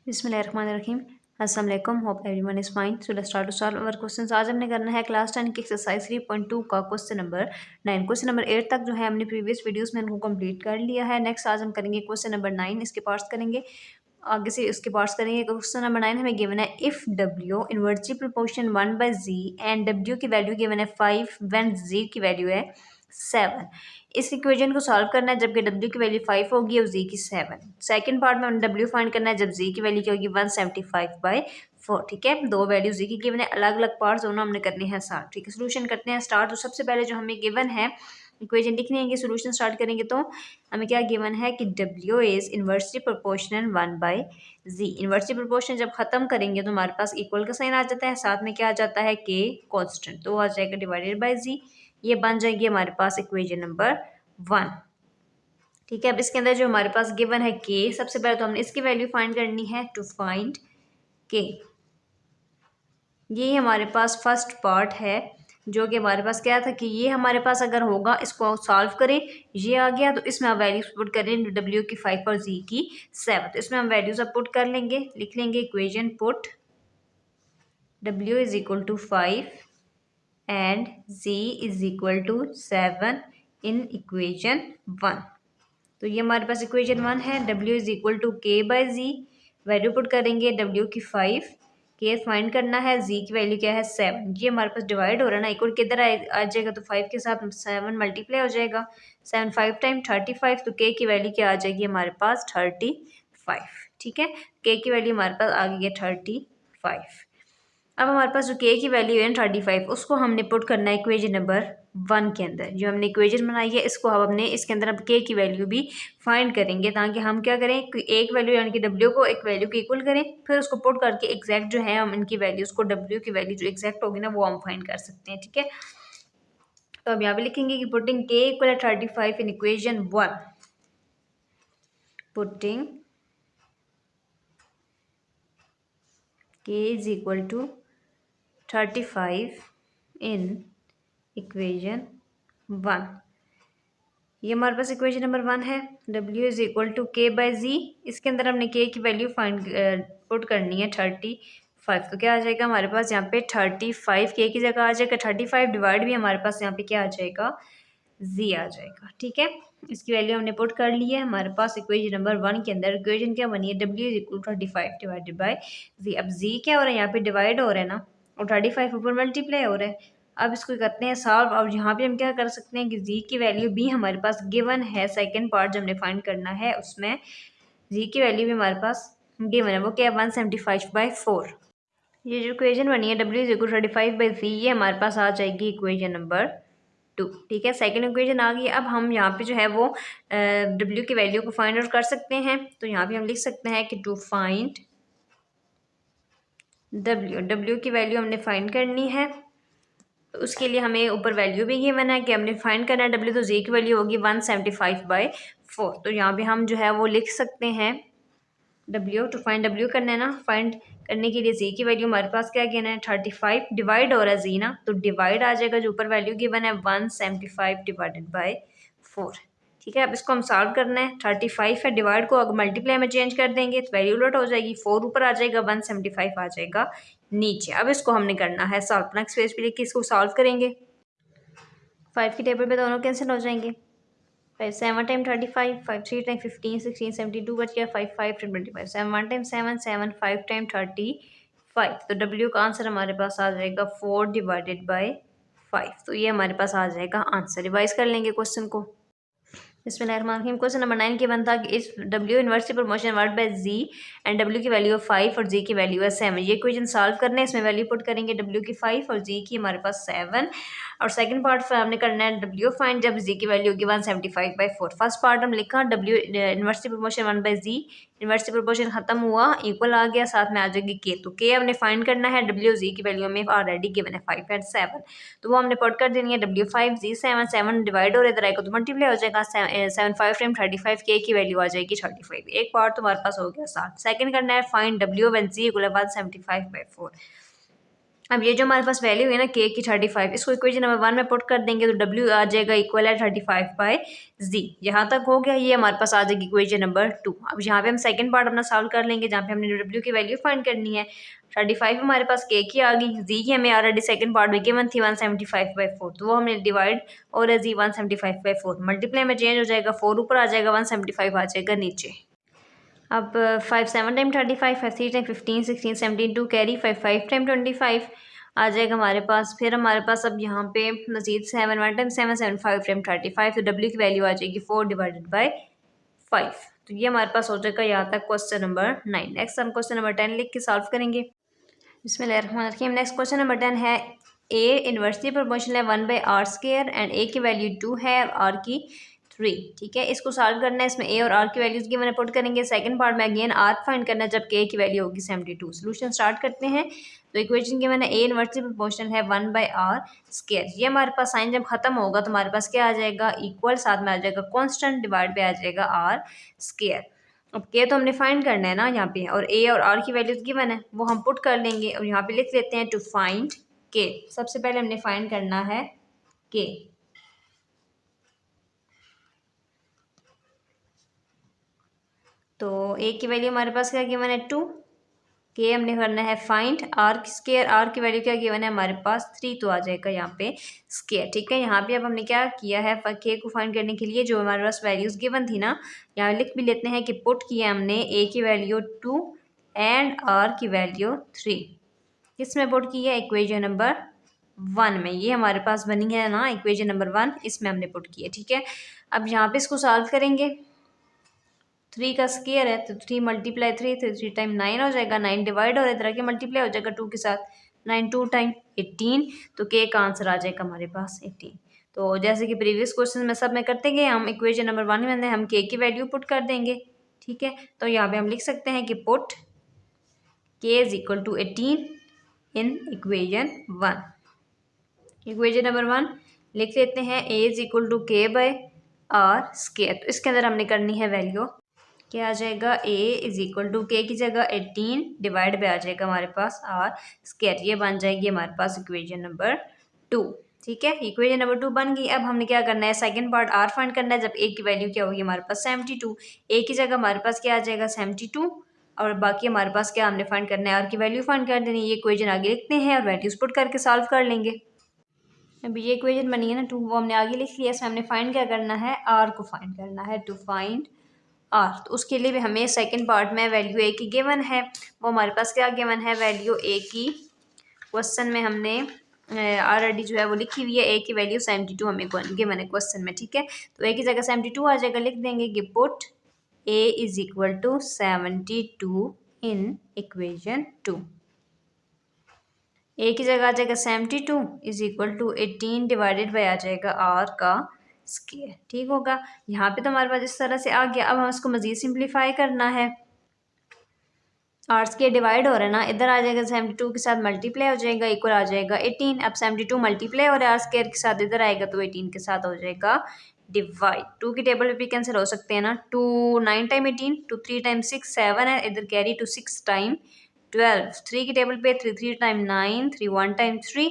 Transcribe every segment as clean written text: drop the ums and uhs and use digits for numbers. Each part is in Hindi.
बिस्मिल्लाहिर्रहमानिर्रहीम। अस्सलाम वालेकुम। Hope everyone is fine. So let's start to solve our questions. आज हमने करना है क्लास 10 की एक्सरसाइज 3.2 का क्वेश्चन नंबर 9। क्वेश्चन नंबर 8 तक जो है हमने प्रीवियस वीडियोस में इनको कंप्लीट कर लिया है। नेक्स्ट आज हम करेंगे क्वेश्चन नंबर 9, इसके पार्ट्स करेंगे। आगे से इसके पार्ट्स करेंगे। क्वेश्चन नंबर 9 हमें गिवन है if W invertible proportion 1/z and W की वैल्यू गिवन है 5 व्हेन z की वैल्यू है 7। इस इक्वेशन को सॉल्व करना है जबकि डब्ल्यू की वैल्यू 5 होगी और जी की 7। सेकंड पार्ट में हमने डब्ल्यू फाइंड करना है जब जी की वैल्यू क्या होगी 175/4। ठीक है, दो वैल्यू जी की गिवन है, अलग अलग पार्ट्स दोनों हमने करने हैं साथ। ठीक है, सोल्यूशन करते हैं स्टार्ट। तो सबसे पहले जो हमें गिवन है इक्वेशन लिखनी है, सोल्यूशन स्टार्ट करेंगे तो हमें क्या गिवन है कि W is inversely proportional 1/z। Inversely proportion जब खत्म करेंगे तो हमारे पास इक्वल का साइन आ जाता है, साथ में क्या आ जाता है के कांस्टेंट, तो आ जाएगा डिवाइडेड बाय जी। ये बन जाएगी हमारे पास इक्वेशन नंबर 1। ठीक है, अब इसके अंदर जो हमारे पास गिवन है के, सबसे पहले तो हमने इसकी वैल्यू फाइंड करनी है। टू फाइंड के, ये हमारे पास फर्स्ट पार्ट है जो कि हमारे पास क्या था कि ये हमारे पास अगर होगा, इसको सॉल्व करें, ये आ गया तो इसमें हम वैल्यूज पुट करें डब्ल्यू की 5 और जी की 7। तो इसमें हम वैल्यूज अब पुट कर लेंगे, लिख लेंगे इक्वेशन पुट डब्ल्यू is equal to 5 and z is equal to 7 in equation 1। तो ये हमारे पास इक्वेशन 1 है। w is equal to k by g, value put करेंगे w की 5, के फाइंड करना है, z की वैल्यू क्या है 7। ये हमारे पास डिवाइड हो रहा है ना, इक्वल किधर आ जाएगा तो 5 के साथ 7 मल्टीप्लाई हो जाएगा। 7 5 टाइम 35, तो k की वैल्यू क्या आ जाएगी हमारे पास 35। ठीक है, k की वैल्यू हमारे पास आ गई है 35। अब हमारे पास जो के की वैल्यू है 35, उसको हमने पुट करना है इक्वेशन नंबर 1 के अंदर। जो हमने इक्वेशन बनाई है इसको हम अपने इसके अंदर अब के की वैल्यू भी फाइंड करेंगे, ताकि हम क्या करें कि एक वैल्यू यानी कि डब्ल्यू को एक वैल्यू के इक्वल करें, फिर उसको पुट करके एग्जैक्ट जो है हम इनकी वैल्यूज को डब्ल्यू की वैल्यू जो एग्जैक्ट होगी ना वो हम फाइंड कर सकते हैं। ठीक है, तो अब यहाँ पे लिखेंगे कि पुटिंग के इक्वल है 35 in equation 1, putting k is equal to 35 in equation 1। ये हमारे पास इक्वेशन नंबर 1 है। w is equal to k by g, इसके अंदर हमने k की वैल्यू फाइंड पुट करनी है 35। तो क्या आ जाएगा हमारे पास यहाँ पे 35, k की जगह आ जाएगा 35, डिवाइड भी हमारे पास यहाँ पे क्या आ जाएगा z आ जाएगा। ठीक है, इसकी वैल्यू हमने पुट कर ली है हमारे पास इक्वेशन नंबर 1 के अंदर। इक्वेशन क्या बनी है w is equal 35 divided by z। अब z क्या हो रहा है यहाँ पे डिवाइड हो रहा है ना, और 35 ऊपर मल्टीप्लाई हो रहा है। अब इसको करते हैं सॉल्व। अब यहाँ पे हम क्या कर सकते हैं कि जी की वैल्यू भी हमारे पास गिवन है। सेकंड पार्ट जो हमने फाइंड करना है उसमें जी की वैल्यू भी हमारे पास गिवन है, वो क्या है 175/4। ये जो इक्वेशन बनी है w इज इक्वल 35/c, ये हमारे पास आ जाएगी इक्वेशन नंबर 2। ठीक है, सेकंड इक्वेशन आ गई। अब हम यहाँ पे जो है वो w की वैल्यू को फाइंड आउट कर सकते हैं। तो यहाँ पे हम लिख सकते हैं कि टू फाइंड w की वैल्यू हमने फाइंड करनी है। तो उसके लिए हमें ऊपर वैल्यू भी गिवन है कि हमने फाइंड करना है w, तो z की वैल्यू होगी 175/4। तो यहाँ पे हम जो है वो लिख सकते हैं w, टू फाइंड w करना है ना, फाइंड करने के लिए z की वैल्यू हमारे पास क्या गिवन है 35, डिवाइड हो रहा है z ना, तो डिवाइड आ जाएगा, जो ऊपर वैल्यू गिवन है 175 डिवाइडेड बाई 4। ठीक है, अब इसको हम सॉल्व करना है। 35 है, डिवाइड को अगर मल्टीप्लाई में चेंज कर देंगे तो वैल्यू उलट हो जाएगी, 4 ऊपर आ जाएगा, 175 आ जाएगा नीचे। अब इसको हमने करना है सॉल्व। अपना स्पेस पे लेके इसको सॉल्व करेंगे। 5 की टेबल पे दोनों कैंसिल हो जाएंगे। 5 7 टाइम 35, 5 3 टाइम 15, 16 72 बच गया। 5 5 टाइम 25, 7 1 टाइम 7 7 5 टाइम 35। तो डब्ल्यू का आंसर हमारे पास आ जाएगा 4 डिवाइडेड बाई 5। तो ये हमारे पास आ जाएगा आंसर। रिवाइज कर लेंगे क्वेश्चन को। बिस्मिल्लाहिर्रहमानिर्रहीम। क्वेश्चन नंबर 9 के बनता कि इस w inversely proportion 1/z and w की वैल्यू 5 और z की वैल्यू है 7। ये क्वेश्चन सॉल्व करने हैं, इसमें वैल्यू पुट करेंगे w की 5 और z की हमारे पास 7। और सेकंड पार्ट फिर हमने करना है w फाइंड जब z की वैल्यू होगी 175/4। फर्स्ट पार्ट हम लिखा w inversely proportion 1/z, inversely proportion खत्म हुआ, इक्वल आ गया, साथ में आ जाएगी k। तो k हमने फाइंड करना है, w z की वैल्यू हमें ऑलरेडी गिवन है 5 एंड 7, तो वो हमने पुट कर देनी है। w 5 z 7, 7 डिवाइड हो रहा है तो मल्टीप्लाई हो जाएगा। 7 5 टाइम 35, k की वैल्यू आ जाएगी 35। एक पार्ट तुम्हारे पास हो गया 7। सेकंड करना है find w when z equal 175/4। अब ये जो हमारे पास वैल्यू है ना के की 35, इसको इक्वेशन नंबर 1 में पुट कर देंगे तो डब्ल्यू आ जाएगा इक्वल है 35/z। यहाँ तक हो गया, ये हमारे पास आ जाएगी इक्वेशन नंबर 2। अब यहाँ पे हम सेकंड पार्ट अपना सॉल्व कर लेंगे, जहाँ पे हमने डब्ल्यू की वैल्यू फाइंड करनी है। 35 हमारे पास के की आ गई, जी की हमें ऑलरेडी सेकंड पार्ट में गिवन थी 175/4, तो वो हमने डिवाइड और जी 175/4 मल्टीप्लाई में चेंज हो जाएगा, 4 ऊपर आ जाएगा, 175 आ जाएगा नीचे। अब 5 7 टाइम 35, 5 3 टाइम 15, 16 17 2 कैरी 5 5 टाइम 25 आ जाएगा हमारे पास। फिर हमारे पास अब यहाँ पे मजीद 7 1 टाइम 7 7 5 टाइम 35, तो डब्ल्यू की वैल्यू आ जाएगी 4/5। तो ये हमारे पास हो जाएगा यहाँ तक क्वेश्चन नंबर 9। नेक्स्ट हम क्वेश्चन नंबर 10 लिख के सॉल्व करेंगे। बिस्मिल्लाहिर्रहमानिर्रहीम। नेक्स्ट क्वेश्चन नंबर 10 है, ए इन्वर्सली प्रोपोर्शनल है 1/r² एंड ए की वैल्यू 2 है और आर की 3। ठीक है, इसको सॉल्व करना है। इसमें ए और आर की वैल्यूज की मैंने पुट करेंगे। सेकंड पार्ट में अगेन आर फाइंड करना है, जबकि ए की वैल्यू होगी 72। सोल्यूशन स्टार्ट करते हैं। तो इक्वेशन की मैंने ए इन्वर्सली प्रोपोर्शनल है 1/r²। ये हमारे पास साइन जब खत्म होगा तो हमारे पास क्या आ जाएगा, इक्वल, साथ में आ जाएगा कॉन्स्टेंट, डिवाइड पे आ जाएगा r²। अब के तो हमने फाइंड करना है ना यहाँ पे, और ए और आर की वैल्यूज गिवन है वो हम पुट कर लेंगे। और यहाँ पे लिख लेते हैं टू फाइंड के। सबसे पहले हमने फाइंड करना है के। तो ए की वैल्यू हमारे पास क्या गिवन है 2, के हमने करना है फाइंड r²। आर की वैल्यू क्या गिवन है हमारे पास 3, तो आ जाएगा यहाँ पे स्क्वायर। ठीक है, यहाँ पे अब हमने क्या किया है, के को फाइंड करने के लिए जो हमारे पास वैल्यूज गिवन थी ना, यहाँ लिख भी लेते हैं कि पुट किया हमने ए की वैल्यू 2 एंड आर की वैल्यू 3। किस में पुट किया, इक्वेशन नंबर 1 में। ये हमारे पास बनी है ना इक्वेशन नंबर 1, इसमें हमने पुट किया। ठीक है, अब यहाँ पे इसको सॉल्व करेंगे। 3 का स्क्वायर है तो 3 मल्टीप्लाई 3, तो 3 टाइम 9 हो जाएगा। 9 डिवाइड और इधर के मल्टीप्लाई हो जाएगा 2 के साथ। 9 2 टाइम 18, तो के का आंसर आ जाएगा हमारे पास 18। तो जैसे कि प्रीवियस क्वेश्चन में सब में करते गए, हम इक्वेशन नंबर 1 में हम के की वैल्यू पुट कर देंगे। ठीक है, तो यहाँ पे हम लिख सकते हैं कि put k is equal to 18 in equation 1। Equation number 1 लिख लेते हैं, a is equal to k by r square. तो इसके अंदर हमने करनी है वैल्यू, क्या आ जाएगा, ए इज इक्वल टू के की जगह 18 डिवाइड पे आ जाएगा हमारे पास आर स्क्वायर। ये बन जाएगी हमारे पास इक्वेशन नंबर 2। ठीक है, इक्वेशन नंबर 2 बन गई। अब हमने क्या करना है, सेकंड पार्ट आर फाइंड करना है, जब ए की वैल्यू क्या होगी हमारे पास 72। ए की जगह हमारे पास क्या आ जाएगा 72, और बाकी हमारे पास क्या हमने फाइंड करना है, आर की वैल्यू फाइंड कर देनी है। ये इक्वेशन आगे लिखते हैं और वैल्यूज पुट करके सॉल्व कर लेंगे। अभी ये इक्वेशन बनी है ना 2, वो हमने आगे लिख लिया। इसमें हमने फाइंड क्या करना है, आर को फाइंड करना है, टू फाइंड आर। तो उसके लिए भी हमें सेकंड पार्ट में वैल्यू ए की गिवन है, वो हमारे पास क्या गिवन है, वैल्यू ए की क्वेश्चन में हमने ऑलरेडी जो है वो लिखी हुई है। ए की वैल्यू 72 हमें गिवन है क्वेश्चन में। ठीक है, तो ए की जगह 72 आ जाएगा, लिख देंगे कि put A is equal to 72 in equation 2। A की जगह आ जाएगा 72 is equal to 18 divided by आ जाएगा आर का स्क्वायर। ठीक होगा, यहाँ पे तो हमारे पास इस तरह से आ गया। अब हम इसको मजीद सिंप्लीफाई करना है। आर स्क्वायर डिवाइड हो रहा है ना, इधर आ जाएगा 72 के साथ मल्टीप्लाई हो जाएगा, इक्वल आ जाएगा 18। अब 72 मल्टीप्लाई हो रहा है आर स्क्वायर के साथ, इधर आएगा तो 18 के साथ हो जाएगा डिवाइड। 2 की टेबल पे भी कैंसिल हो सकते हैं ना, 2 9 टाइम 18, 2 3 टाइम 6 7 है, इधर कैरी टू 6 टाइम 12। 3 की टेबल पे 3 3 time 9, 3 1 time 3,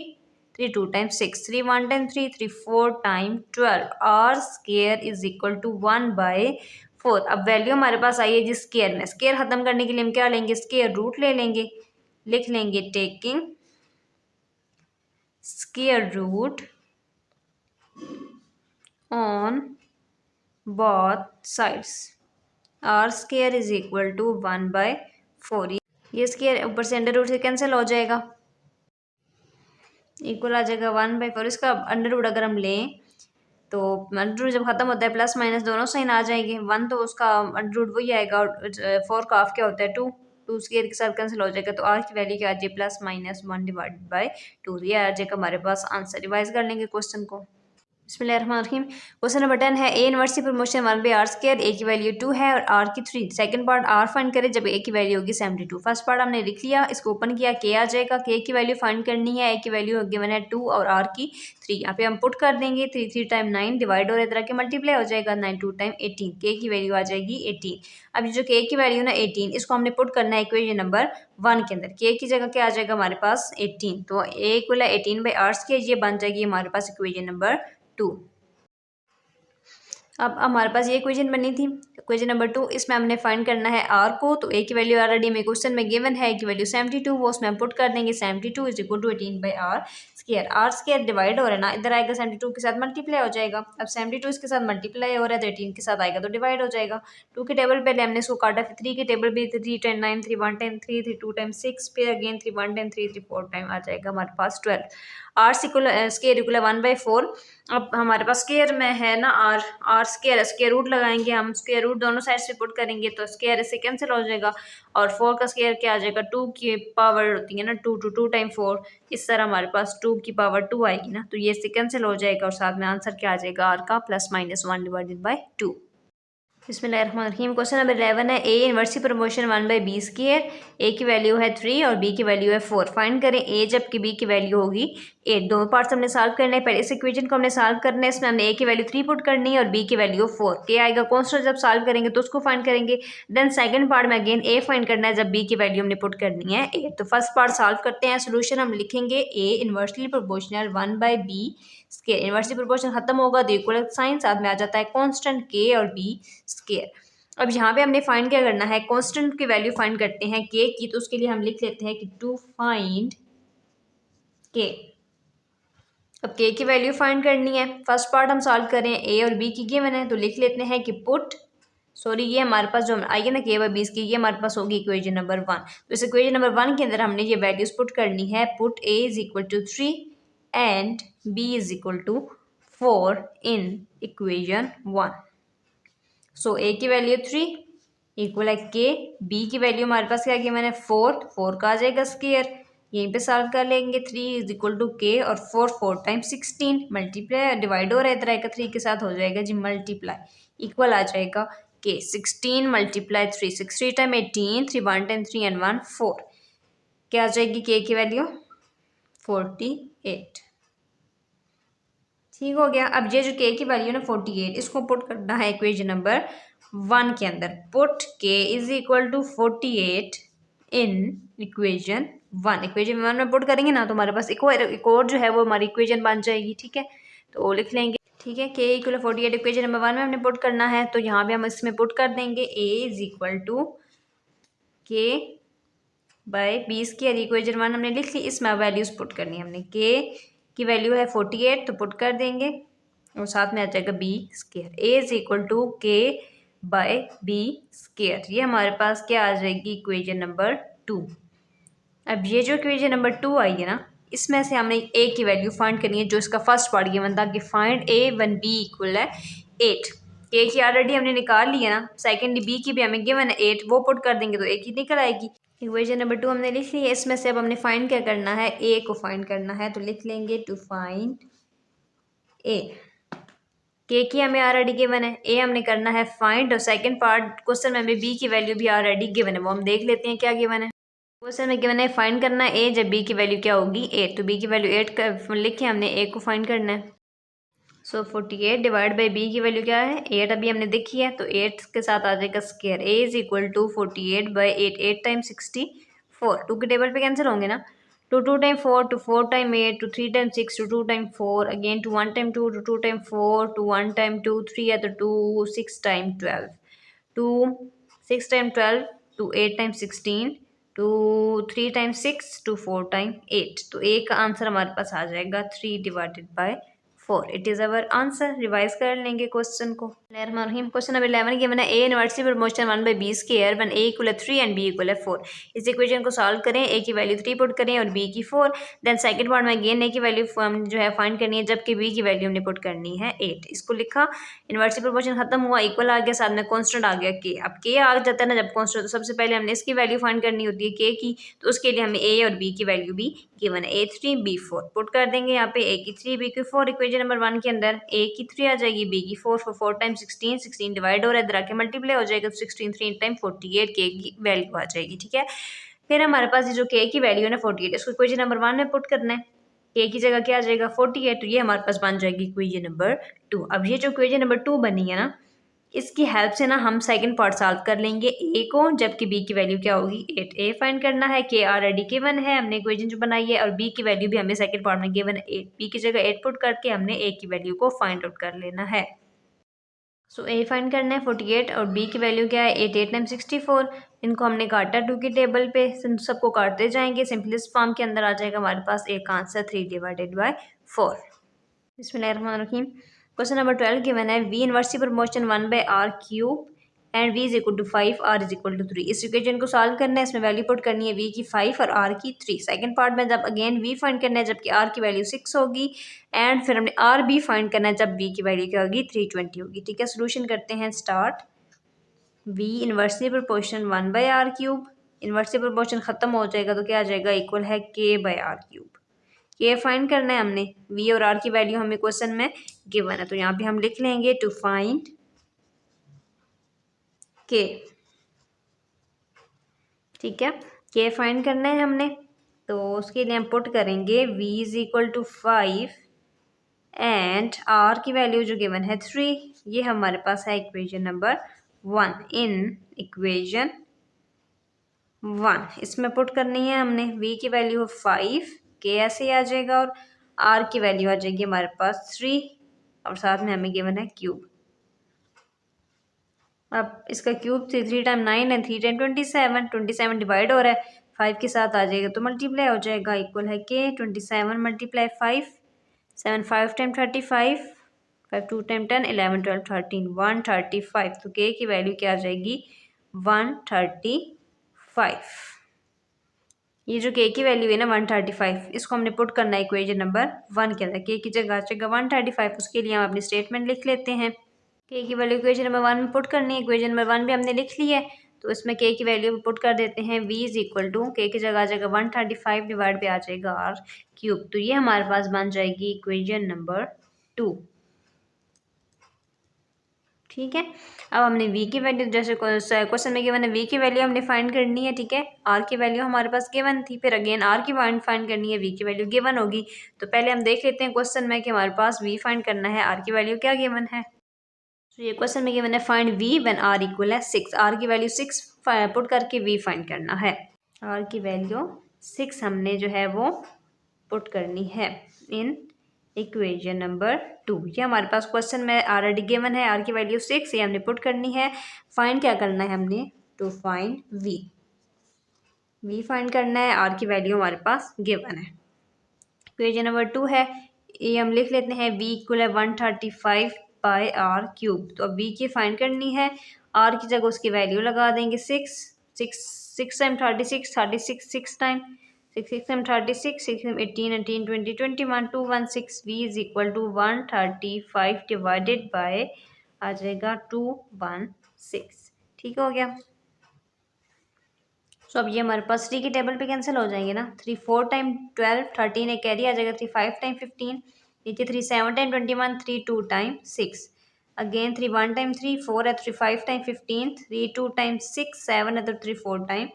3 2 time 6, 3 1 time 3, 3 4 time 12। R square is equal to 1/4। अब वैल्यू हमारे पास आई है जी स्क्वायर में। स्क्वायर खत्म करने के लिए हम क्या लेंगे, स्क्वायर रूट ले लेंगे। लिख लेंगे taking square root on both sides. R square is equal to 1/4। ये स्क्वायर ऊपर से अंडर रूट से कैंसिल हो जाएगा, इक्वल आ जाएगा 1/4। इसका अंडर रूट अगर हम लें तो अंडर रूट जब खत्म होता है प्लस माइनस दोनों साइन आ जाएंगे। 1 तो उसका अंडर रूट वही आएगा, और 4 का हाफ क्या होता है 2, 2 स्क्वायर के साथ कैंसिल हो जाएगा। तो आर की वैल्यू क्या आ जाए, प्लस माइनस 1/2। ये आ जाएगा हमारे पास आंसर। रिवाइज कर लेंगे क्वेश्चन को। बिस्मिल्लाहिर्रहमानिर्रहीम। क्वेश्चन नंबर 10 है, ए इनवर्स प्रमोशन 1/r², ए की वैल्यू 2 है और आर की 3। सेकंड पार्ट आर फाइंड करें जब ए की वैल्यू होगी 72। फर्स्ट पार्ट हमने लिख लिया, इसको ओपन किया, के आ जाएगा, के की वैल्यू फाइंड करनी है, ए की वैल्यू गिवन है 2 और आर की 3। यहाँ पे हम पुट कर देंगे, 3 3 टाइम 9 डिवाइड और इधर के मल्टीप्लाई हो जाएगा, 9 2 टाइम 18, के की वैल्यू आ जाएगी 18। अब जो के की वैल्यू ना 18, इसको हमने पुट करना है इक्वेशन नंबर 1 के अंदर। के की जगह क्या आ जाएगा हमारे पास 18, तो ए इक्वल है 18/r², ये बन जाएगी हमारे पास इक्वेशन नंबर 2। अब हमारे पास ये इक्वेशन बनी थी, इक्वेशन नंबर 2। इसमें हमने फाइंड करना है आर को, तो ए की वैल्यू ऑलरेडी हमें क्वेश्चन में गिवन है, ए की वैल्यू 72, वो उसमें हम पुट कर देंगे, 72 is equal to 18/r²। r² divide हो रहा है ना, इधर आएगा 72 के साथ मल्टीप्लाई हो जाएगा। अब 72 इसके साथ मल्टीप्लाई हो रहा है तो 18 के साथ आएगा तो डिवाइड हो जाएगा। 2 के टेबल पहले हमने इसको काटा, फिर 3 के टेबल भी, 3 10 9 3 1 10 3 3 2 टाइम 6, फिर अगेन 3 1 10 3 3 4 टाइम आ जाएगा हमारे पास 12। Square equal 1/4। अब हमारे पास स्केयर में है ना आर स्केयर रूट लगाएंगे हम, स्केयर रूट दोनों साइड से पुट करेंगे तो स्केयर इससे कैंसिल हो जाएगा और 4 का स्केयर क्या आ जाएगा, 2 की पावर होती है ना, 2 2 2 टाइम 4, इस तरह हमारे पास 2 की पावर 2 आएगी ना, तो ये इससे कैंसिल हो जाएगा और साथ में आंसर क्या आ जाएगा आर का +-1 डिवाइडेड बाई 2। बिस्मिल्लाहिर्रहमानिर्रहीम। क्वेश्चन नंबर 11 है, ए इनवर्स प्रमोशन 1/b², ए की वैल्यू है 3 और बी की वैल्यू है 4। फाइंड करें ए जबकि बी की वैल्यू होगी 8। दोनों पार्ट्स हमने सॉल्व करने हैं। पहले इस इक्वेशन को हमने सॉल्व करना है, इसमें हमने ए की वैल्यू 3 पुट करनी है और बी की वैल्यू 4। के आएगा कॉन्स्टेंट, जब सॉल्व करेंगे तो उसको फाइंड करेंगे। देन सेकंड पार्ट में अगेन ए फाइंड करना है जब बी की वैल्यू हमने पुट करनी है 8। तो फर्स्ट पार्ट सॉल्व करते हैं। सोल्यूशन हम लिखेंगे A inversely proportional 1/b²। Inversely proportion खत्म होगा तो इक्वल साइन, साथ में आ जाता है कांस्टेंट के और बी स्क्वायर। अब यहाँ पे हमने फाइंड क्या करना है, कांस्टेंट की वैल्यू फाइंड करते हैं के की, तो उसके लिए हम लिख लेते हैं कि टू फाइंड के। अब के की वैल्यू फाइंड करनी है, फर्स्ट पार्ट हम सॉल्व करें, ए और बी की गिवन है तो लिख लेते हैं कि ये हमारे पास जो आएगी ना के/बी की, ये हमारे पास होगी इक्वेशन नंबर 1। तो इस इक्वेशन नंबर 1 के अंदर हमने ये वैल्यूज पुट करनी है। Put A is equal to 3 and b is equal to 4 in equation 1। So a की वैल्यू 3 इक्वल है के, बी की वैल्यू हमारे पास क्या गिवन है 4, 4 का आ जाएगा स्क्वायर, यहीं पे सॉल्व कर लेंगे। 3 इज इक्वल टू के और 4 टाइम 16 मल्टीप्लाई डिवाइड हो रहा है, तरह का 3 के साथ हो जाएगा जी मल्टीप्लाई, इक्वल आ जाएगा के 16 मल्टीप्लाई 3, 6 टाइम 18, 3 1 टाइम 3 एंड 1 4, क्या आ जाएगी के की वैल्यू 48। ठीक हो गया। अब ये जो के की वैल्यू ना 48, इसको पुट करना है इक्वेशन नंबर 1 के अंदर। Put k is equal to 48 in equation 1। Equation 1 में पुट करेंगे ना तो हमारे पास एक और जो है वो हमारी इक्वेशन बन जाएगी। ठीक है, तो वो लिख लेंगे। ठीक है, के इक्वल 48 इक्वेशन नंबर 1 में हमने पुट करना है, तो यहाँ पे हम इसमें पुट कर देंगे ए is equal to k by b square. Equation 1 हमने लिख ली, इसमें वैल्यूज पुट करनी है हमने। के की वैल्यू है 48 तो पुट कर देंगे और साथ में आ जाएगा b square. A is equal to k by b square, ये हमारे पास क्या आ जाएगी इक्वेशन नंबर 2। अब ये जो इक्वेशन नंबर 2 आई है ना, इसमें से हमने ए की वैल्यू फाइंड करनी है, जो इसका फर्स्ट पार्ट गिवन था कि फाइंड ए वन बी इक्वल है 8। के की ऑलरेडी हमने निकाल लिया ना, सेकेंडली बी की भी हमें गिवन है 8, वो पुट कर देंगे तो ए की निकल आएगी। इक्वेशन नंबर 2 हमने लिख ली है, इसमें से अब हमने फाइंड क्या करना है, ए को फाइंड करना है, तो लिख लेंगे टू फाइंड ए। के की हमें ऑलरेडी गिवन है, ए हमने करना है फाइंड, और सेकंड पार्ट क्वेश्चन में हमें बी की वैल्यू भी ऑलरेडी गिवन है, वो हम देख लेते हैं क्या गिवन है। क्वेश्चन में गिवन है फाइंड करना है ए जब बी की वैल्यू क्या होगी 8, तो बी की वैल्यू 8 लिखे हमने, ए को फाइंड करना है। सो 48 डिवाइड बाई बी की वैल्यू क्या है 8, अभी हमने देखी है, तो 8 के साथ आ जाएगा square. A is equal to 48 by 8, 8 time 64, 2 के टेबल पे कैंसिल होंगे ना, 2 2 time 4, two 4 time 8, two 3 time 6, two 2 time 4, again two 1 time 2, two 2 time 4, two 1 time 2, 3 है तो 2, 6 time 12, two 6 time 12, two 8 time 16, two 3 time 6, two 4 time 8, तो ए का आंसर हमारे पास आ जाएगा 3 divided by 4। It is our answer. Revise कर लेंगे क्वेश्चन को। क्वेश्चन नंबर 11 गिवन है A inverse promotion 1/b² one A equal है 3 एंड बी इक्वल है 4। इस इक्वेशन को सॉल्व करें, ए की वैल्यू 3 पुट करें और बी की 4। देन सेकंड पार्ट में अगेन ए की वैल्यू जो है फाइंड करनी है, जबकि बी की वैल्यू हमने पुट करनी है 8। इसको लिखा, इनवर्स प्रमोशन खत्म हुआ, इक्वल आ गया, साथ में कॉन्स्टेंट आ गया के। अब के आ जाता है ना जब कॉन्स्टेंट, तो सबसे पहले हमने इसकी वैल्यू फाइंड करनी होती है के की, तो उसके लिए हमें ए और बी की वैल्यू भी गिवन है, A3 B4 पुट कर देंगे यहाँ पे, ए की 3 बी की 4। इक्वेशन इक्वेशन नंबर 1 के अंदर ए की 3 आ जाएगी, बी की 4, 4 टाइम 16, 16 डिवाइड हो रहा है, इधर आके मल्टीप्लाई हो जाएगा, तो 16 3 टाइम 48 के की वैल्यू आ जाएगी। ठीक है, फिर हमारे पास ये जो के की वैल्यू है ना 48, इसको इक्वेशन नंबर 1 में पुट करना है। के की जगह क्या आ जाएगा 48, तो ये हमारे पास बन जाएगी इक्वेशन नंबर 2। अब ये जो इक्वेशन नंबर 2 बनी है ना, इसकी हेल्प से ना हम सेकंड पार्ट सॉल्व कर लेंगे ए को, जबकि बी की वैल्यू क्या होगी 8। ए फाइंड करना है, के ऑलरेडी गिवन है, हमने इक्वेशन जो बनाई है, और बी की वैल्यू भी हमें सेकंड पार्ट में गिवन है 8। बी की जगह 8 पुट करके हमने ए की वैल्यू को फाइंड आउट कर लेना है। सो ए फाइंड करना है 48 और बी की वैल्यू क्या है 8, 8 टाइम 64। इनको हमने काटा 2 की टेबल पे, सबको काटते जाएंगे, सिंपलेस्ट फॉर्म के अंदर आ जाएगा हमारे पास एक आंसर 3 डिवाइडेड बाय 4। बिस्मिल्लाहिर्रहमानिर्रहीम। क्वेश्चन नंबर 12 गिवन है v inverse proportion 1/r cube and v is equal to 5, r is equal to 3। इस इक्वेशन को सॉल्व करना है, इसमें वैल्यू पुट करनी है v की 5 और r की 3। सेकंड पार्ट में जब अगेन v फाइंड करना है जबकि r की वैल्यू 6 होगी, एंड फिर हमने r भी फाइंड करना है जब v की वैल्यू क्या होगी 320 होगी। ठीक है, सोल्यूशन करते हैं start. v inversely proportion 1/r cube, inversely proportion खत्म हो जाएगा तो क्या आ जाएगा इक्वल है k/r क्यूब। के फाइंड करना है हमने, v और r की वैल्यू हमें क्वेश्चन में गिवन है, तो यहाँ पे हम लिख लेंगे टू फाइंड के। ठीक है, के फाइंड करना है हमने, तो उसके लिए हम पुट करेंगे v is equal to 5 and r की वैल्यू जो गिवन है 3। ये हमारे पास है इक्वेशन नंबर 1। इन इक्वेशन 1 इसमें पुट करनी है हमने, v की वैल्यू 5, के ऐसे ही आ जाएगा, और r की वैल्यू आ जाएगी हमारे पास 3, और साथ में हमें गिवन है क्यूब। अब इसका क्यूब 3 टाइम 9 है, 3 टाइम 27, 27 डिवाइड हो रहा है 5 के साथ आ जाएगा तो मल्टीप्लाई हो जाएगा, इक्वल है के 27 मल्टीप्लाई 5, 7 5 टाइम 35, 5 2 टाइम 10, 11 12 13, 135। तो के की वैल्यू क्या आ जाएगी 135। ये जो के की वैल्यू है ना 135, इसको हमने पुट करना है इक्वेशन नंबर 1 के अंदर। के की जगह आ जाएगा 135, उसके लिए हम अपनी स्टेटमेंट लिख लेते हैं। के की वैल्यू इक्वेशन नंबर 1 में पुट करनी है, इक्वेशन नंबर 1 भी हमने लिख ली है, तो इसमें के की वैल्यू पुट कर देते हैं। v इज इक्वल टू के की जगह आ जाएगा 135 डिवाइड पे आ जाएगा r क्यूब, तो ये हमारे पास बन जाएगी इक्वेशन नंबर 2। ठीक है, अब हमने v की वैल्यू जैसे क्वेश्चन में गिवन है v की वैल्यू हमने फाइंड करनी है। ठीक है, r की वैल्यू हमारे पास गिवन थी, फिर अगेन r की फाइंड करनी है, v की वैल्यू गिवन होगी। तो पहले हम देख लेते हैं क्वेश्चन में कि हमारे पास v फाइंड करना है, r की वैल्यू क्या गिवन है। तो ये क्वेश्चन में गिवन है find v when r equal है 6। r की वैल्यू 6 पुट करके v फाइंड करना है। r की वैल्यू 6 हमने जो है वो पुट करनी है इन इक्वेशन नंबर 2। ये हमारे पास क्वेश्चन में ऑलरेडी गिवन है, r की वैल्यू 6, ये हमने पुट करनी है। फाइंड क्या करना है हमने, टू फाइंड v फाइंड करना है, r की वैल्यू हमारे पास गिवन है। इक्वेशन नंबर 2 है, ये हम लिख लेते हैं v इक्वल है 135/r क्यूब। तो अब v की फाइंड करनी है, r की जगह उसकी वैल्यू लगा देंगे 6 time 36, 36 6 time 6 time 36, 6 time 18, 18 20 21 216। v is equal to 135 divided by आ जाएगा 216। ठीक हो गया। सो अब ये हमारे पास 3 की टेबल पे कैंसिल हो जाएंगे ना, 3 4 टाइम 12, 13 एक कैरी आ जाएगा, 3 5 टाइम 15, नीचे 3 7 टाइम 21, 3 2 टाइम 6, अगेन 3 1 टाइम 3 4 है, 3 5 टाइम 15, 3 2 टाइम 6 7 है, तो 3 4 टाइम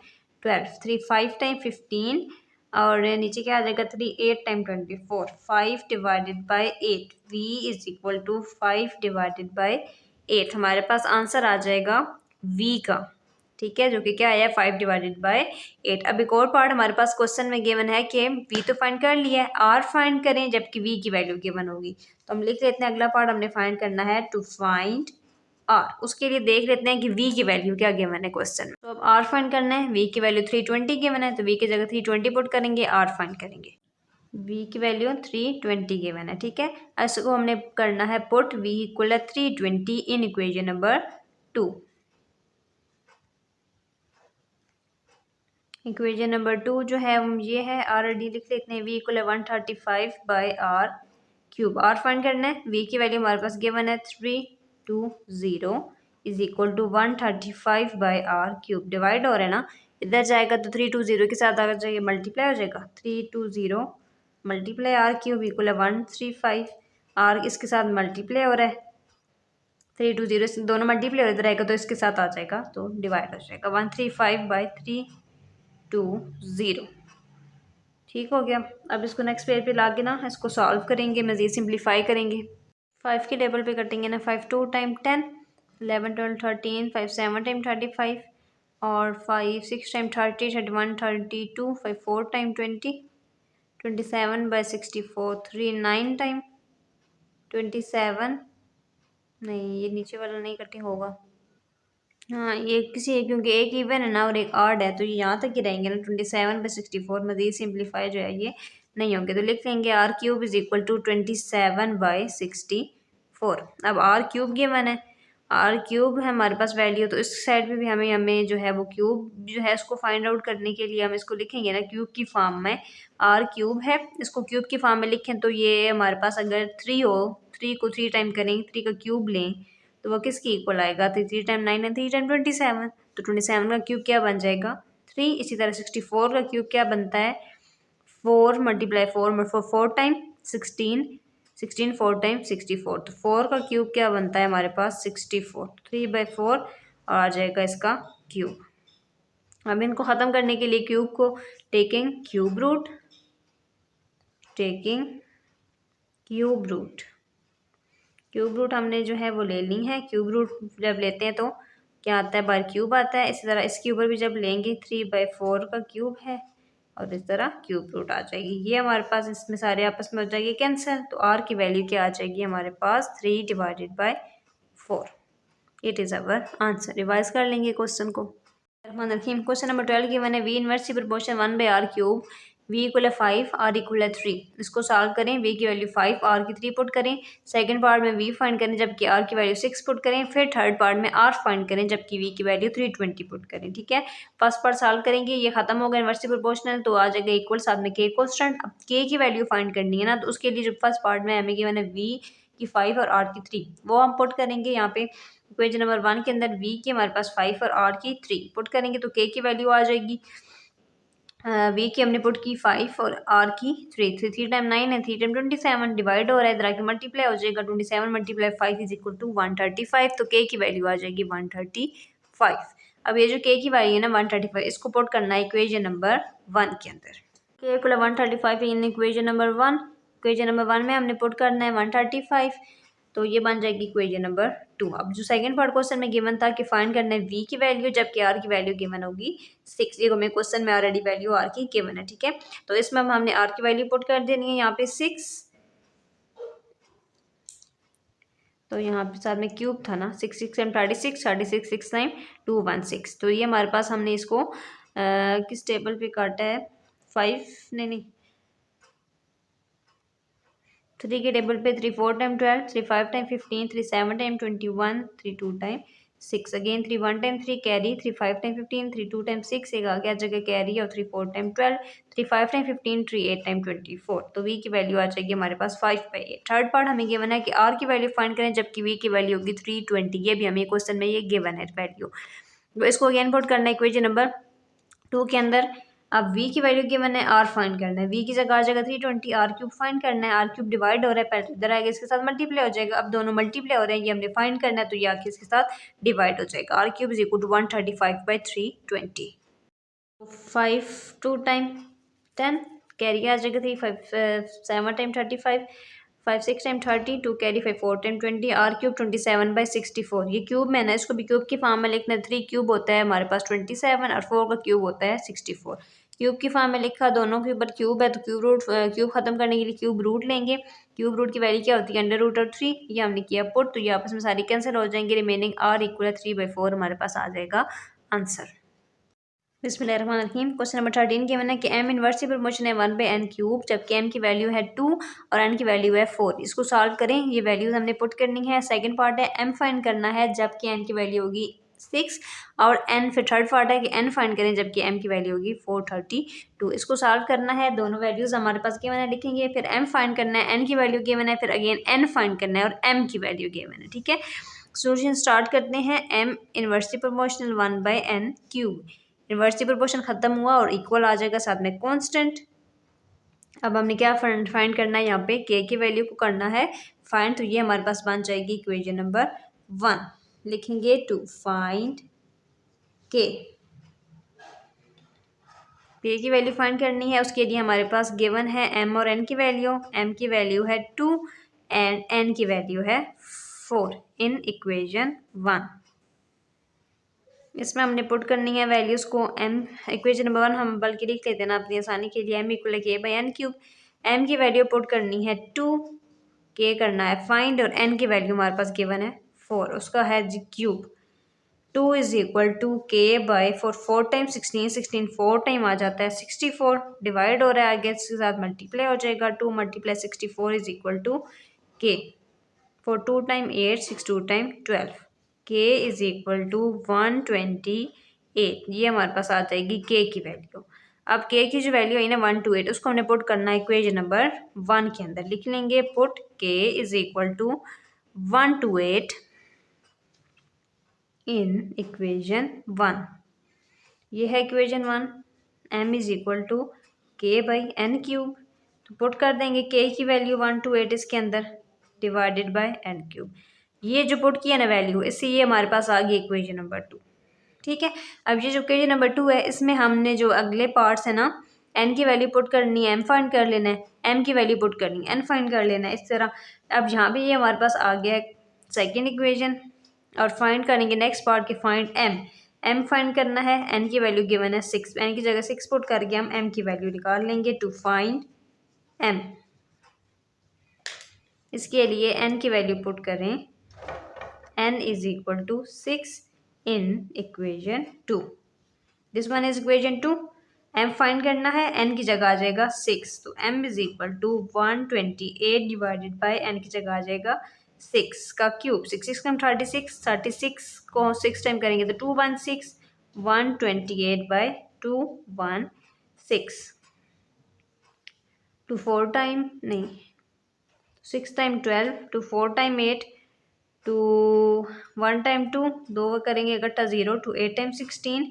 12, 3 5 टाइम 15, और नीचे क्या आ जाएगा 3 8 time 24, 5 divided by 8। v is equal to 5 divided by 8, हमारे पास आंसर आ जाएगा v का। ठीक है, जो कि क्या आया 5 डिवाइडेड बाय 8। अब एक और पार्ट हमारे पास क्वेश्चन में गिवन है कि v तो फाइंड कर लिया है, r फाइंड करें जबकि v की वैल्यू गिवन होगी। तो हम लिख लेते हैं अगला पार्ट हमने फाइंड करना है टू फाइंड r। उसके लिए देख लेते हैं कि v की वैल्यू क्या गिवन है क्वेश्चन में। तो अब r फाइंड करना है, v की वैल्यू 320 गिवन है, तो v की जगह 320 पुट करेंगे, r फाइंड करेंगे। v की वैल्यू 320 गिवन है। ठीक है, इसको हमने करना है पुट v इक्वल है 320 in equation number 2। Equation number 2 जो है ये है, ऑलरेडी लिख लेते हैं, v इक्वल है 135/r क्यूब। r फाइंड करना है, v की वैल्यू हमारे पास गिवन है 320 is equal to 135/r cube. Divide हो रहा है ना, इधर जाएगा तो 320 के साथ आ जाएगा, मल्टीप्लाई हो जाएगा, 320 मल्टीप्लाई r क्यूब इक्वल है 135, आर इसके साथ मल्टीप्लाई हो रहा है, 3 2 0 दोनों मल्टीप्लाई होते रहेगा तो इसके साथ आ जाएगा तो डिवाइड हो जाएगा 135/320। ठीक हो गया। अब इसको नेक्स्ट पेज पे ला के ना इसको सॉल्व करेंगे, मज़ीद सिंप्लीफाई करेंगे। 5 के टेबल पे कटेंगे ना, 5 2 टाइम 10, 11 12 13, 5 7 टाइम 35 और 5 6 टाइम 30, 31 32, 5 4 टाइम 20, 27/64, 3 9 टाइम 27, नहीं ये नीचे वाला नहीं कटिंग होगा, हाँ ये किसी है क्योंकि एक इवन है ना और एक आर्ड है तो ये यहाँ तक ही रहेंगे ना, 27/64। मज़ीद सिंप्लीफाई जो है ये नहीं होंगे तो लिख लेंगे r³ = 27/64। अब r³ गिवन है, r³ है हमारे पास वैल्यू, तो इस साइड पे भी हमें जो है वो क्यूब जो है इसको फाइंड आउट करने के लिए हम इसको लिखेंगे ना क्यूब की फॉर्म में। r³ है, इसको क्यूब की फॉर्म में लिखें तो ये हमारे पास अगर 3 हो, 3 को 3 टाइम करें, 3 का क्यूब लें तो वो किसकी इक्वल आएगा, तो 3 टाइम 9 है, 3 टाइम 27, तो 27 का क्यूब क्या बन जाएगा 3। इसी तरह 64 का क्यूब क्या बनता है 4 × 4 4 टाइम 16, 16 4 टाइम 64, तो 4 का क्यूब क्या बनता है हमारे पास 64, 3/4 और आ जाएगा इसका क्यूब। अब इनको ख़त्म करने के लिए क्यूब को taking cube root, taking cube root, cube root हमने जो है वो ले ली है। क्यूब रूट जब लेते हैं तो क्या आता है बार क्यूब आता है, इसी तरह इसके ऊपर भी जब लेंगे 3/4 का क्यूब है और इस तरह क्यूब रूट आ जाएगी। ये हमारे पास इसमें सारे आपस में हो जाएगी कैंसिल, तो आर की वैल्यू क्या आ जाएगी हमारे पास 3/4। It is our answer. Revise कर लेंगे क्वेश्चन को। क्वेश्चन नंबर 12 गिवन है V inverse proportion 1/r³, V = 5, R = 3। इसको सॉल्व करें, V की वैल्यू 5, R की 3 पुट करें, सेकंड पार्ट में V फाइंड करें जबकि R की वैल्यू 6 पुट करें, फिर थर्ड पार्ट में R फाइंड करें जबकि V की वैल्यू 320 पुट करें। ठीक है, फर्स्ट पार्ट सॉल्व करेंगे, ये खत्म होगा इनवर्स प्रोपोर्शनल तो आ जाएगा इक्वल, साथ में K कांस्टेंट। अब K की वैल्यू फाइंड करनी है ना, तो उसके लिए जो फर्स्ट पार्ट में हमें गिवन है V की 5 और R की 3 वो हम पुट करेंगे यहाँ पे इक्वेशन नंबर 1 के अंदर। V की हमारे पास 5 और R की 3 पुट करेंगे तो K की वैल्यू आ जाएगी, V की हमने पुट की 5 और R की 3, 3 टाइम 9 है, 3 टाइम 27 डिवाइड हो रहा है, इधर आके मल्टीप्लाई हो जाएगा, 27 × 5 = 135, तो K की वैल्यू आ जाएगी 135। अब ये जो K की वैल्यू है ना 135, इसको पुट करना है इक्वेशन नंबर 1 के अंदर। K = 135 in equation number 1, equation number 1 में हमने पुट करना है 135, तो ये बन जाएगी इक्वेशन नंबर 2। अब जो सेकंड पार्ट क्वेश्चन में गिवन था कि फाइंड करना है V की वैल्यू जबकि R की वैल्यू गिवन होगी 6, ये हमें क्वेश्चन में ऑलरेडी वैल्यू R की गिवन है। ठीक है, तो इसमें हमने R की वैल्यू पुट कर देनी है यहाँ पे 6, तो यहाँ पे साथ में क्यूब था ना, 6 6 टाइम 36, 36 6 टाइम 216, तो ये हमारे पास हमने इसको किस टेबल पे काटा है 5 नहीं 3 के टेबल पे 3 4 time 12, 3 5 time 15, 3 7 time 21, 3 2 time 6, again 3 1 time 3 carry, 3 5 time 15, 3 2 time 6, एक आ गया जगह कैरी, और 3 4 टाइम 12, 3 5 टाइम 15, 3 8 टाइम 24, तो V की वैल्यू आ जाएगी हमारे पास 5/8। थर्ड पार्ट हमें गिवन है कि R की वैल्यू फाइंड करें जबकि V की वैल्यू होगी 320, ये भी हमें क्वेश्चन में ये गिवन है वैल्यू, तो इसको अगेन पुट करना है इक्वेशन नंबर 2 के अंदर। अब V की वैल्यू गिवन है, R फाइंड करना है, V की जगह आ जाएगा 320, R³ फाइंड करना है, R³ डिवाइड हो रहा है पहले इधर आएगा इसके साथ मल्टीप्लाई हो जाएगा, अब दोनों मल्टीप्लाई हो रहे हैं, ये हमने फाइंड करना है तो ये आके इसके साथ डिवाइड हो जाएगा, R³ = 135/320, 5 2 टाइम 10 कैरी आ जाएगा, 3 5 7 time 35, 5 6 time 30, 2 carry 5 4 time 20, R³ 27/64, ये क्यूब में है ना, इसको भी क्यूब की फॉर्म में लिखना है, 3 क्यूब होता है हमारे पास 27 और 4 का क्यूब होता है 64, क्यूब की फॉर्म में लिखा, दोनों के ऊपर क्यूब है तो क्यूब खत्म करने के लिए क्यूब रूट लेंगे, क्यूब रूट की वैल्यू क्या होती है √3, ये हमने किया पुट, तो ये आपस में सारी कैंसिल हो जाएंगे, रिमेनिंग R = 3/4 हमारे पास आ जाएगा आंसर। बिस्मिल्लाहिर्रहमानिर्रहीम। क्वेश्चन नंबर 13 गिवन है कि M इनवर्स प्रोपोर्शन है 1/n³ जबकि M की वैल्यू है 2 और N की वैल्यू है 4, इसको सॉल्व करें, ये वैल्यूज हमने पुट करनी है। सेकंड पार्ट है M फाइंड करना है जबकि N की वैल्यू होगी 6 और N, फिर थर्ड पार्ट है कि N फाइंड करें जबकि M की वैल्यू होगी 432, इसको सॉल्व करना है, दोनों वैल्यूज हमारे पास गिवन है लिखेंगे, फिर M फाइंड करना है, N की वैल्यू गिवन है, फिर अगेन N फाइंड करना है और M की वैल्यू गिवन है। ठीक है, सोल्यूशन स्टार्ट करते हैं। M inversely proportional 1/n³, inversely proportion खत्म हुआ और इक्वल आ जाएगा, साथ में कांस्टेंट अब हमने क्या फाइंड करना है, यहाँ पे के की वैल्यू को करना है फाइंड। तो ये हमारे पास बन जाएगी इक्वेशन नंबर 1। लिखेंगे टू फाइंड के की वैल्यू फाइंड करनी है। उसके लिए हमारे पास गिवन है m और n की वैल्यू। m की वैल्यू है 2 एंड n की वैल्यू है 4 इन इक्वेशन 1। इसमें हमने पुट करनी है वैल्यूज़ को। m इक्वेशन नंबर 1 हम बल्कि लिख लेते हैं ना अपनी आसानी के लिए, m इक्वल के बाई एन क्यूब। m की वैल्यू पुट करनी है 2, k करना है फाइंड और n की वैल्यू हमारे पास गिवन है 4, उसका है cube. 2 is equal to k by 4, 4 time 16, 16 4 time आ जाता है 64, डिवाइड हो रहा है आगे इसके साथ मल्टीप्लाई हो जाएगा। 2 मल्टीप्लाई 64 इज इक्वल टू के। 4 2 टाइम 8, 6 2 टाइम 12, के इज इक्वल टू 128। ये हमारे पास आ जाएगी के की वैल्यू। अब के की जो वैल्यू है ना 128, उसको हमने पुट करना है इक्वेशन नंबर 1 के अंदर। लिख लेंगे put k is equal to 128 in equation 1। ये है equation 1। m is equal to k by n cube. तो पुट कर देंगे के की वैल्यू 128 इसके अंदर डिवाइडेड बाय एन क्यूब। ये जो पुट किया ना वैल्यू, इससे ये हमारे पास आ गई इक्वेशन नंबर 2। ठीक है। अब ये जो इक्वेशन नंबर 2 है, इसमें हमने जो अगले पार्ट्स है ना, n की वैल्यू पुट करनी है, m फाइंड कर लेना है, m की वैल्यू पुट करनी है, n फाइंड कर लेना है, इस तरह। अब यहाँ पे ये हमारे पास आ गया सेकेंड इक्वेशन और फाइंड करेंगे नेक्स्ट पार्ट के फाइंड m फाइंड करना है। n की वैल्यू गिवन है 6, n की जगह 6 पुट करके हम m की वैल्यू निकाल लेंगे टू फाइंड m। इसके लिए n की वैल्यू पुट करें, n is equal to 6 in equation 2। This one is equation 2। m find करना है, n की जगह आ जाएगा 6, तो m is equal to 128 divided by n की जगह आ जाएगा 6 का क्यूब। 6 6 कम 36, 36 को 6 टाइम करेंगे तो 216, 128 बाय 216। 2 4 टाइम नहीं, 6 टाइम 12, 2 4 टाइम 8, 2 1 टाइम 2, दो करेंगे इकट्ठा 0, 2 8 टाइम 16,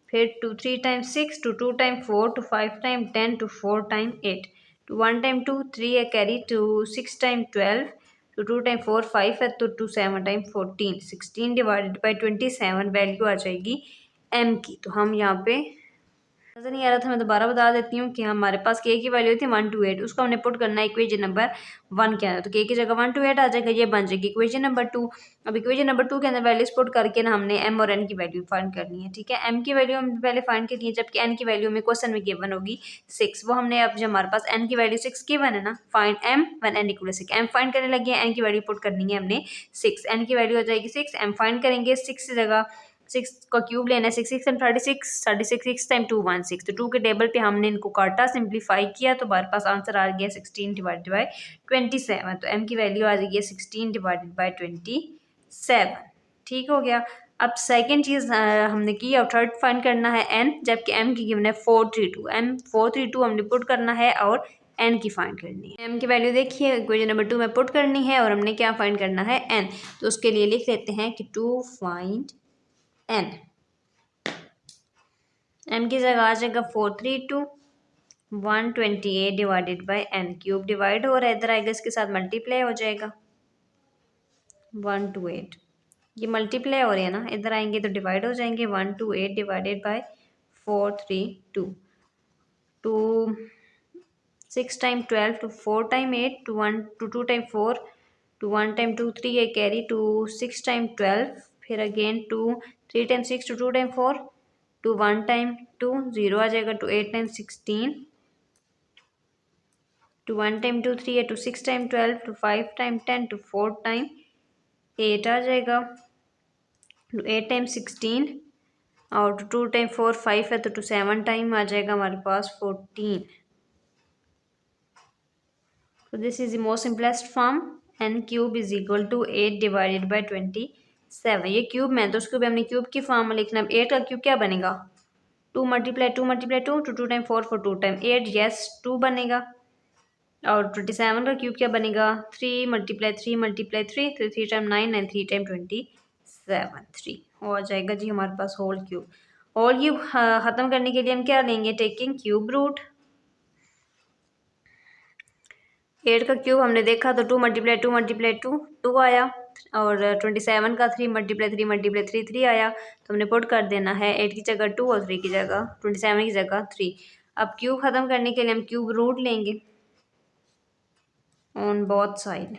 फिर 2 3 time 6, 2 2 time 4, 2 5 time 10, 2 4 time 8, 2 1 time 2 3 है कैरी, 2 6 टाइम 12, 2 2 टाइम 4 5 है तो 2 7 टाइम 14, 16 डिवाइडेड बाई 27 वैल्यू आ जाएगी m की। तो हम यहाँ पे नजर नहीं आ रहा था, मैं दोबारा बता देती हूँ कि हमारे पास के की वैल्यू थी 128, उसको हमने पुट करना है इक्वेशन नंबर 1 के अंदर। तो के की जगह 128 आ जाएगा, ये बन जाएगी इक्वेशन नंबर 2। अब इक्वेशन नंबर 2 के अंदर वैल्यूज पुट करके ना हमने m और n की वैल्यू फाइंड करनी है। ठीक है, m की वैल्यू हम पहले फाइंड करनी है, जबकि n की वैल्यू में क्वेश्चन में गिवन होगी 6। वो हमने अब जब हमारे पास n की वैल्यू 6 गिवन है ना, find m when n equal 6, m find करने लगे हैं, n की वैल्यू पुट करनी है हमने 6, n की वैल्यू आ जाएगी 6, m फाइंड करेंगे 6 की जगह 6 का क्यूब लेना है, 6 6 टाइम 36, 36 6 टाइम 2 16, तो 2 के टेबल पे हमने इनको काटा, सिंप्लीफाई किया, तो हमारे पास आंसर आ गया 16 डिवाइडेड बाई 27। तो m की वैल्यू आ जाएगी 16 डिवाइडेड बाई 27। ठीक हो गया। अब सेकेंड चीज़ हमने की, और थर्ड फाइंड करना है n, जबकि m की गिवन है 432, m 432 हमने पुट करना है और n की फाइंड करनी है। m की वैल्यू देखिए इक्वेशन नंबर 2 में पुट करनी है और हमने क्या फाइंड करना है n। तो उसके लिए लिख लेते हैं कि टू फाइंड n, m की जगह आ जाएगा 432, 128 divided by n cube, divide हो रहा है इधर आएगा इसके साथ मल्टीप्लाई हो जाएगा 128, ये मल्टीप्लाई हो रहे हैं ना, इधर आएंगे तो डिवाइड हो जाएंगे 128 divided by 432, 2 6 time 12, 2 4 time 8, 2 1 2 2 time 4, 2 1 time 2 3 है कैरी, 2 6 टाइम 12, फिर अगेन 2 3 टाइम 6, 2 2 टाइम 4, 2 1 टाइम 2 0 आ जाएगा, 2 8 टाइम 16, 2 1 टाइम 2 3 है, 2 6 टाइम 12, 2 5 टाइम 10, 2 4 टाइम 8 आ जाएगा, 2 8 टाइम 16 और 2 टाइम 4 5 है तो 2 7 टाइम आ जाएगा हमारे पास 14। So this is the most simplest form, n cube is equal to 8 divided by 27। ये क्यूब में तो उसको भी हमने क्यूब की फॉर्म में लिखना है। 8 का क्यूब क्या बनेगा, 2 multiply 2 multiply 2, 2 2 time 4 4 2 time 8, yes 2 बनेगा। और 27 का क्यूब क्या बनेगा, 3 मल्टीप्लाई 3 मल्टीप्लाई 3, 3 टाइम 9 9, 3 टाइम 27, 3 हो जाएगा जी हमारे पास होल क्यूब। होल क्यूब ख़त्म करने के लिए हम क्या लेंगे, टेकिंग क्यूब रूट। 8 का क्यूब हमने देखा तो 2 मल्टीप्लाई 2 मल्टीप्लाई 2 2 आया, और 27 का 3 मल्टीप्लाई 3 मल्टीप्लाई 3 3 आया। तो हमने पुट कर देना है 8 की जगह 2 और 3 की जगह 27 की जगह 3। अब क्यूब ख़त्म करने के लिए हम क्यूब रूट लेंगे on both side.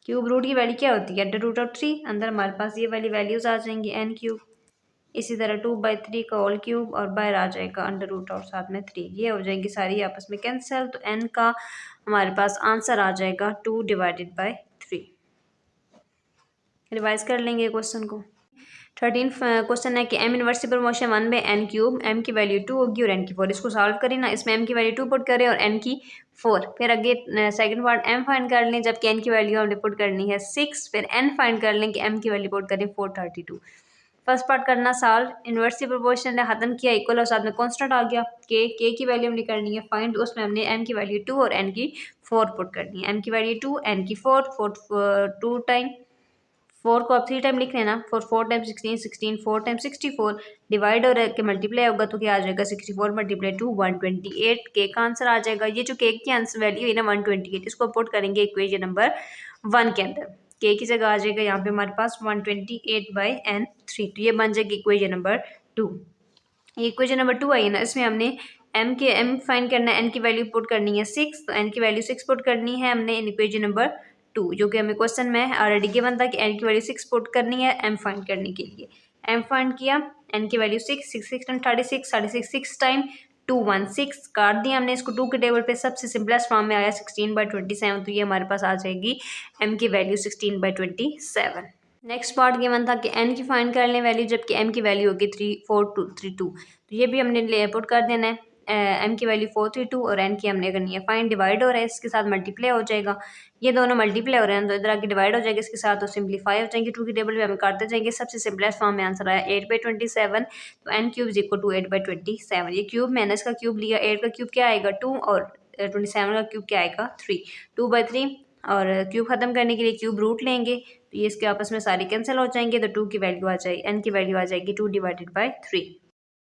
Cube root की वैल्यू क्या होती है? Under root of 3। अंदर हमारे पास ये वाली वैल्यूज़ आ जाएंगी n क्यूब। इसी तरह 2/3 का होल क्यूब और बाहर आ जाएगा अंडर रूट और साथ में 3। ये हो जाएंगी सारी आपस में कैंसिल। तो n का हमारे पास आंसर आ जाएगा 2/3। रिवाइज कर लेंगे क्वेश्चन को। 13 क्वेश्चन है कि m inverse promotion 1/n cube, m की वैल्यू 2 होगी और n की 4। इसको सॉल्व करें ना, इसमें m की वैल्यू 2 पुट करें और n की 4। फिर आगे सेकंड पार्ट m फाइंड कर लें, जबकि n की वैल्यू हमने पुट करनी है 6। फिर n फाइंड कर लें कि m की वैल्यू पुट करें 432। फर्स्ट पार्ट करना सॉल्व, इनवर्सली प्रोपोर्शनल है, खत्म किया, इक्वल और साथ में कांस्टेंट आ गया। के की वैल्यू हमने करनी है फाइंड, उसमें हमने m की वैल्यू 2 और n की 4 पुट करनी है। m की वैल्यू 2, n की 4, 2 टाइम 4 को आप 3 टाइम लिख लेना। 4 टाइम 16, 16 4 टाइम 64, डिवाइड और के मल्टीप्लाई होगा तो क्या आ जाएगा 64 मल्टीप्लाई 2 128। के का आंसर आ जाएगा। ये जो के की आंसर वैल्यू है ना 128, इसको पुट करेंगे इक्वेशन नंबर 1 के अंदर। के की जगह आ जाएगा यहाँ पे हमारे पास 128/n3। तो ये बन जाएगी इक्वेशन नंबर 2। इक्वेशन नंबर 2 आई है ना, इसमें हमने m फाइंड करना है, n की वैल्यू पुट करनी है 6। तो n की वैल्यू 6 पुट करनी है हमने इन इक्वेशन नंबर 2, जो कि हमें क्वेश्चन में ऑलरेडी गिवन था कि n की वैल्यू 6 पुट करनी है m फाइंड करने के लिए। m फाइंड किया, n की वैल्यू 6 6 6 टाइम 36 36 6 टाइम 216 काट दिया हमने इसको 2 के टेबल पे, सबसे सिंपलेस्ट फॉर्म में आया 16/27। तो ये हमारे पास आ जाएगी m की वैल्यू 16/27। नेक्स्ट पार्ट गिवन था कि n की फाइंड कर लें वैल्यू, जबकि m की वैल्यू होगी 3432। तो ये भी हमने पुट कर देना है। m की वैल्यू 432 और n की हमने करनी है फाइंड, डिवाइड हो रहा है इसके साथ मल्टीप्लाई हो जाएगा। ये दोनों मल्टीप्लाई हो रहे हैं तो इधर आके डिवाइड हो जाएगा इसके साथ, तो सिंप्लीफाई हो जाएंगे। 2 की टेबल पे हम काटते जाएंगे, सबसे सिंपलेस्ट फॉर्म में आंसर आया 8/27। तो n cube is equal to 8/27। ये क्यूब मैंने इसका क्यूब लिया, 8 का क्यूब क्या आएगा 2 और 27 का क्यूब क्या आएगा 3, 2/3। और क्यूब खत्म करने के लिए क्यूब रूट लेंगे, तो ये इसके आपस में सारे कैंसिल हो जाएंगे। तो 2 की वैल्यू आ जाएगी, n की वैल्यू आ जाएगी 2/3।